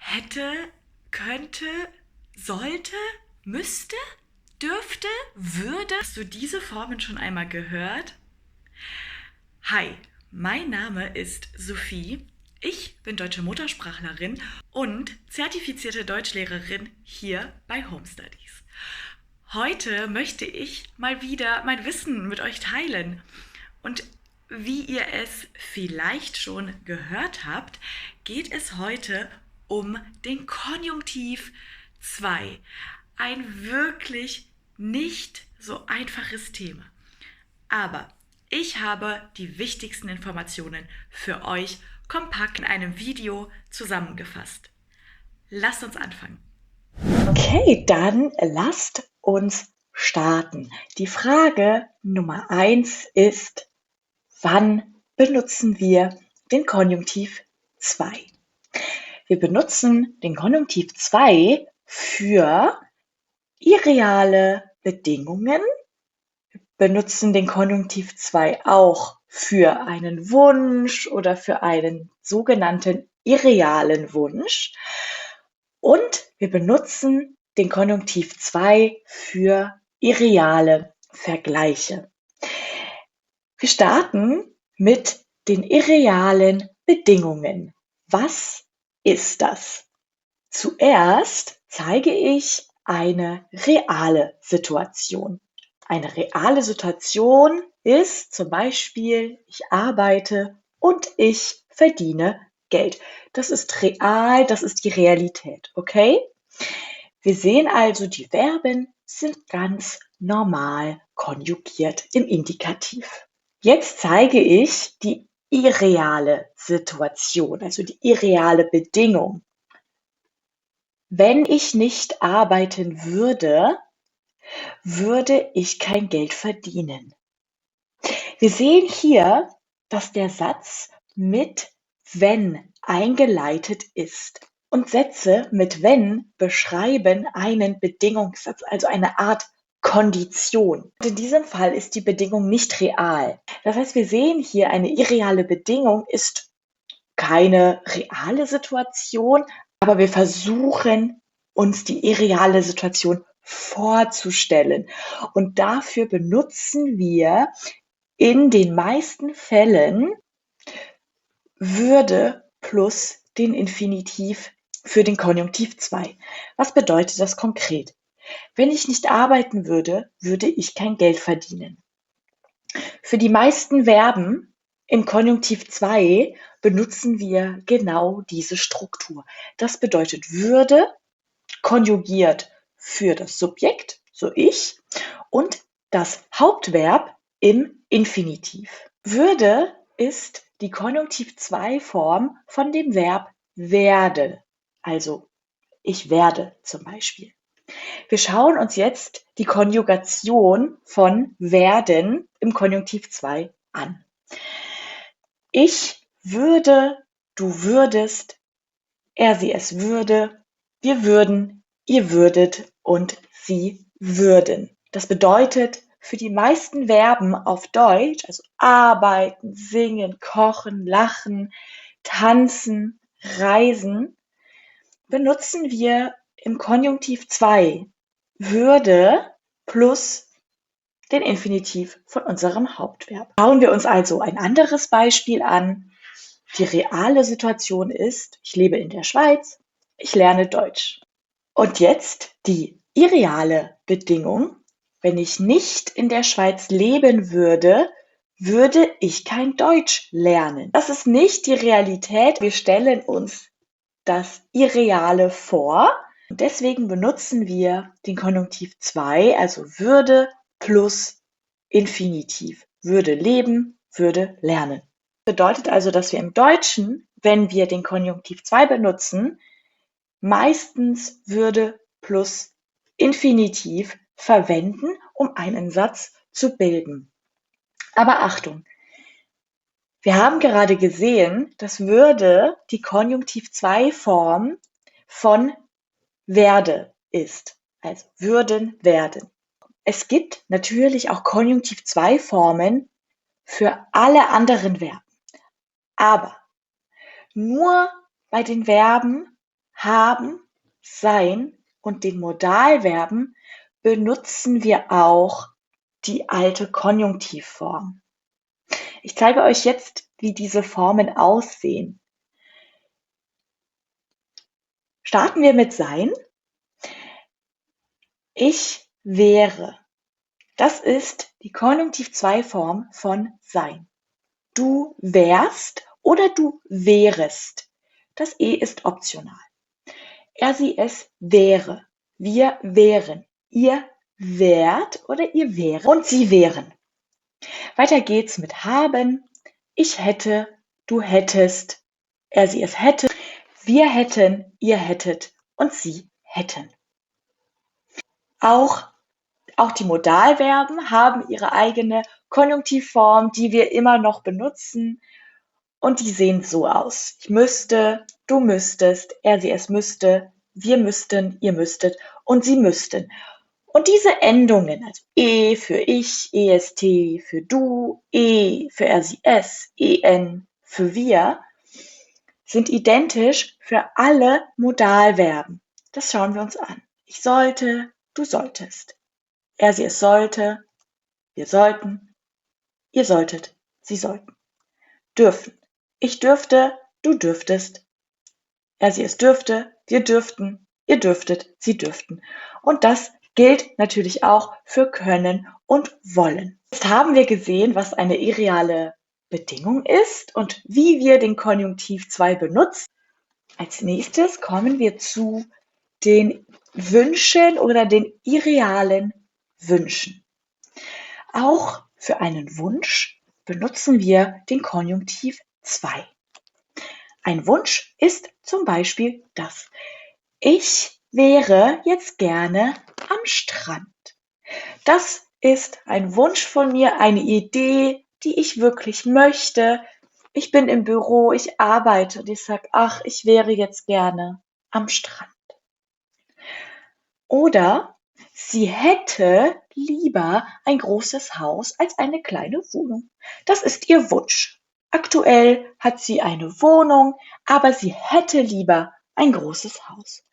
hätte, könnte, sollte, müsste, dürfte, würde. Hast du diese Formen schon einmal gehört? Hi, mein Name ist Sophie. Ich bin deutsche Muttersprachlerin und zertifizierte Deutschlehrerin hier bei Home Studies. Heute möchte ich mal wieder mein Wissen mit euch teilen. Und wie ihr es vielleicht schon gehört habt, geht es heute um den Konjunktiv 2. Ein wirklich nicht so einfaches Thema. Aber ich habe die wichtigsten Informationen für euch kompakt in einem Video zusammengefasst. Lasst uns anfangen. Okay, dann lasst uns starten. Die Frage Nummer 1 ist, wann benutzen wir den Konjunktiv 2? Wir benutzen den Konjunktiv 2 für irreale Bedingungen, benutzen den Konjunktiv 2 auch für einen Wunsch oder für einen sogenannten irrealen Wunsch. Und wir benutzen den Konjunktiv 2 für irreale Vergleiche. Wir starten mit den irrealen Bedingungen. Was ist das? Zuerst zeige ich eine reale Situation. Eine reale Situation ist zum Beispiel, ich arbeite und ich verdiene Geld. Das ist real, das ist die Realität, okay? Wir sehen also, die Verben sind ganz normal konjugiert im Indikativ. Jetzt zeige ich die irreale Situation, also die irreale Bedingung. Wenn ich nicht arbeiten würde, würde ich kein Geld verdienen. Wir sehen hier, dass der Satz mit wenn eingeleitet ist. Und Sätze mit wenn beschreiben einen Bedingungssatz, also eine Art Kondition. Und in diesem Fall ist die Bedingung nicht real. Das heißt, wir sehen hier, eine irreale Bedingung ist keine reale Situation, aber wir versuchen, uns die irreale Situation vorzustellen. Und dafür benutzen wir in den meisten Fällen würde plus den Infinitiv für den Konjunktiv 2. Was bedeutet das konkret? Wenn ich nicht arbeiten würde, würde ich kein Geld verdienen. Für die meisten Verben im Konjunktiv 2 benutzen wir genau diese Struktur. Das bedeutet würde konjugiert für das Subjekt, so ich, und das Hauptverb im Infinitiv. Würde ist die Konjunktiv-2-Form von dem Verb werde, also ich werde zum Beispiel. Wir schauen uns jetzt die Konjugation von werden im Konjunktiv 2 an. Ich würde, du würdest, er, sie, es würde, wir würden, ihr würdet und sie würden. Das bedeutet, für die meisten Verben auf Deutsch, also arbeiten, singen, kochen, lachen, tanzen, reisen, benutzen wir im Konjunktiv 2 würde plus den Infinitiv von unserem Hauptverb. Schauen wir uns also ein anderes Beispiel an. Die reale Situation ist, ich lebe in der Schweiz, ich lerne Deutsch. Und jetzt die irreale Bedingung. Wenn ich nicht in der Schweiz leben würde, würde ich kein Deutsch lernen. Das ist nicht die Realität. Wir stellen uns das Irreale vor. Und deswegen benutzen wir den Konjunktiv 2, also würde plus Infinitiv. Würde leben, würde lernen. Das bedeutet also, dass wir im Deutschen, wenn wir den Konjunktiv 2 benutzen, meistens würde plus Infinitiv verwenden, um einen Satz zu bilden. Aber Achtung, wir haben gerade gesehen, dass würde die Konjunktiv-2-Form von werde ist, also würden, werden. Es gibt natürlich auch Konjunktiv-2-Formen für alle anderen Verben, aber nur bei den Verben haben, sein und den Modalverben benutzen wir auch die alte Konjunktivform. Ich zeige euch jetzt, wie diese Formen aussehen. Starten wir mit sein. Ich wäre. Das ist die Konjunktiv-2-Form von sein. Du wärst oder du wärest. Das E ist optional. Er, sie, es wäre. Wir wären. Ihr wärt oder ihr wäre und sie wären. Weiter geht's mit haben. Ich hätte, du hättest, er, sie, es hätte. Wir hätten, ihr hättet und sie hätten. Auch die Modalverben haben ihre eigene Konjunktivform, die wir immer noch benutzen. Und die sehen so aus. Ich müsste, du müsstest, er, sie, es müsste, wir müssten, ihr müsstet und sie müssten. Und diese Endungen, also E für ich, est für du, e für er, sie, es, en für wir, sind identisch für alle Modalverben. Das schauen wir uns an. Ich sollte, du solltest. Er, sie, es sollte, wir sollten, ihr solltet, sie sollten. Dürfen. Ich dürfte, du dürftest. Er, sie, es dürfte, wir dürften, ihr dürftet, sie dürften. Und das gilt natürlich auch für können und wollen. Jetzt haben wir gesehen, was eine irreale Bedingung ist und wie wir den Konjunktiv 2 benutzen. Als nächstes kommen wir zu den Wünschen oder den irrealen Wünschen. Auch für einen Wunsch benutzen wir den Konjunktiv 2. Ein Wunsch ist zum Beispiel das: Ich wäre jetzt gerne am Strand. Das ist ein Wunsch von mir, eine Idee, die ich wirklich möchte. Ich bin im Büro, ich arbeite und ich sage, ach, ich wäre jetzt gerne am Strand. Oder sie hätte lieber ein großes Haus als eine kleine Wohnung. Das ist ihr Wunsch. Aktuell hat sie eine Wohnung, aber sie hätte lieber ein großes Haus.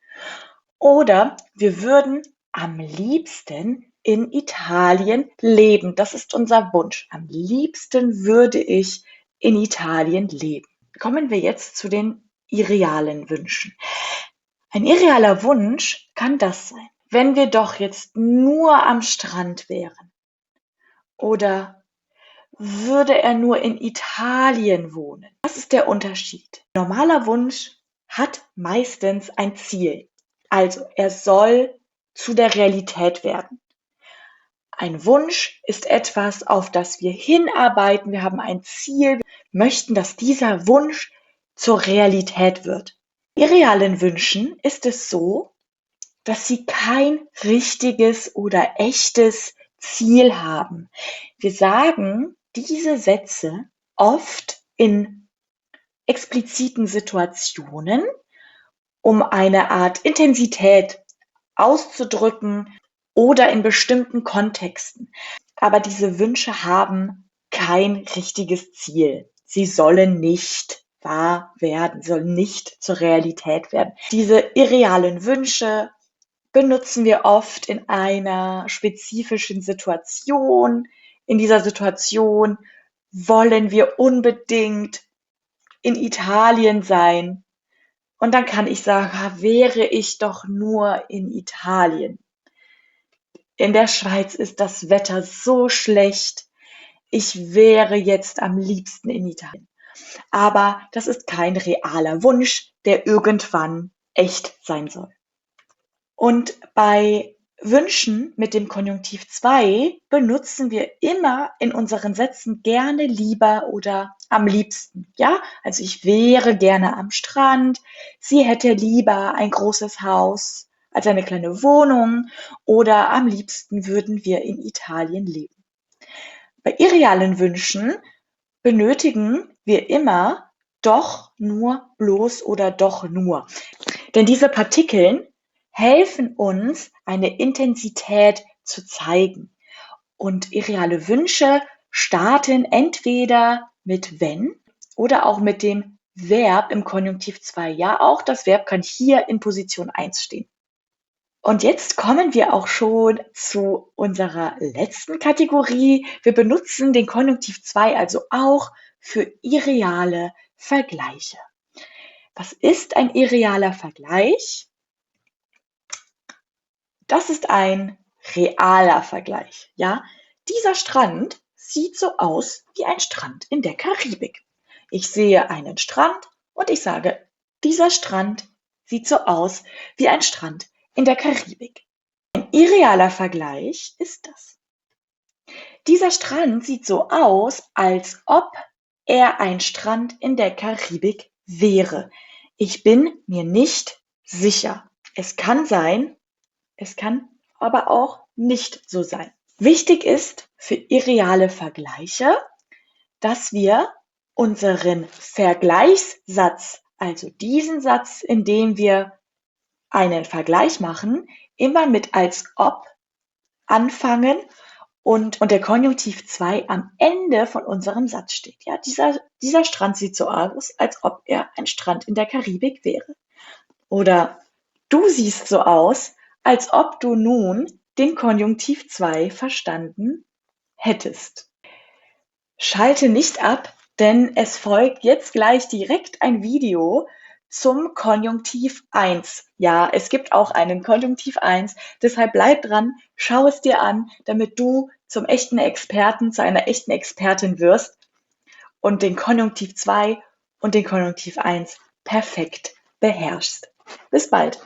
Oder wir würden am liebsten in Italien leben. Das ist unser Wunsch. Am liebsten würde ich in Italien leben. Kommen wir jetzt zu den irrealen Wünschen. Ein irrealer Wunsch kann das sein: Wenn wir doch jetzt nur am Strand wären. Oder würde er nur in Italien wohnen? Was ist der Unterschied? Ein normaler Wunsch hat meistens ein Ziel. Also er soll zu der Realität werden. Ein Wunsch ist etwas, auf das wir hinarbeiten. Wir haben ein Ziel, möchten, dass dieser Wunsch zur Realität wird. Bei irrealen Wünschen ist es so, dass sie kein richtiges oder echtes Ziel haben. Wir sagen diese Sätze oft in expliziten Situationen, um eine Art Intensität auszudrücken oder in bestimmten Kontexten. Aber diese Wünsche haben kein richtiges Ziel. Sie sollen nicht wahr werden, sollen nicht zur Realität werden. Diese irrealen Wünsche benutzen wir oft in einer spezifischen Situation. In dieser Situation wollen wir unbedingt in Italien sein. Und dann kann ich sagen, wäre ich doch nur in Italien. In der Schweiz ist das Wetter so schlecht. Ich wäre jetzt am liebsten in Italien. Aber das ist kein realer Wunsch, der irgendwann echt sein soll. Und bei Wünschen mit dem Konjunktiv 2 benutzen wir immer in unseren Sätzen gerne, lieber oder am liebsten. Ja, also ich wäre gerne am Strand, sie hätte lieber ein großes Haus als eine kleine Wohnung oder am liebsten würden wir in Italien leben. Bei irrealen Wünschen benötigen wir immer doch, nur, bloß oder doch, nur. Denn diese Partikeln helfen uns, eine Intensität zu zeigen. Und irreale Wünsche starten entweder mit wenn oder auch mit dem Verb im Konjunktiv 2. Ja, auch das Verb kann hier in Position 1 stehen. Und jetzt kommen wir auch schon zu unserer letzten Kategorie. Wir benutzen den Konjunktiv 2 also auch für irreale Vergleiche. Was ist ein irrealer Vergleich? Das ist ein realer Vergleich. Ja? Dieser Strand sieht so aus wie ein Strand in der Karibik. Ich sehe einen Strand und ich sage, dieser Strand sieht so aus wie ein Strand in der Karibik. Ein irrealer Vergleich ist das. Dieser Strand sieht so aus, als ob er ein Strand in der Karibik wäre. Ich bin mir nicht sicher. Es kann sein, es kann aber auch nicht so sein. Wichtig ist für irreale Vergleiche, dass wir unseren Vergleichssatz, also diesen Satz, in dem wir einen Vergleich machen, immer mit als ob anfangen und der Konjunktiv 2 am Ende von unserem Satz steht. Ja, dieser Strand sieht so aus, als ob er ein Strand in der Karibik wäre. Oder du siehst so aus, als ob du nun den Konjunktiv 2 verstanden hättest. Schalte nicht ab, denn es folgt jetzt gleich direkt ein Video zum Konjunktiv 1. Ja, es gibt auch einen Konjunktiv 1, deshalb bleib dran, schau es dir an, damit du zum echten Experten, zu einer echten Expertin wirst und den Konjunktiv 2 und den Konjunktiv 1 perfekt beherrschst. Bis bald.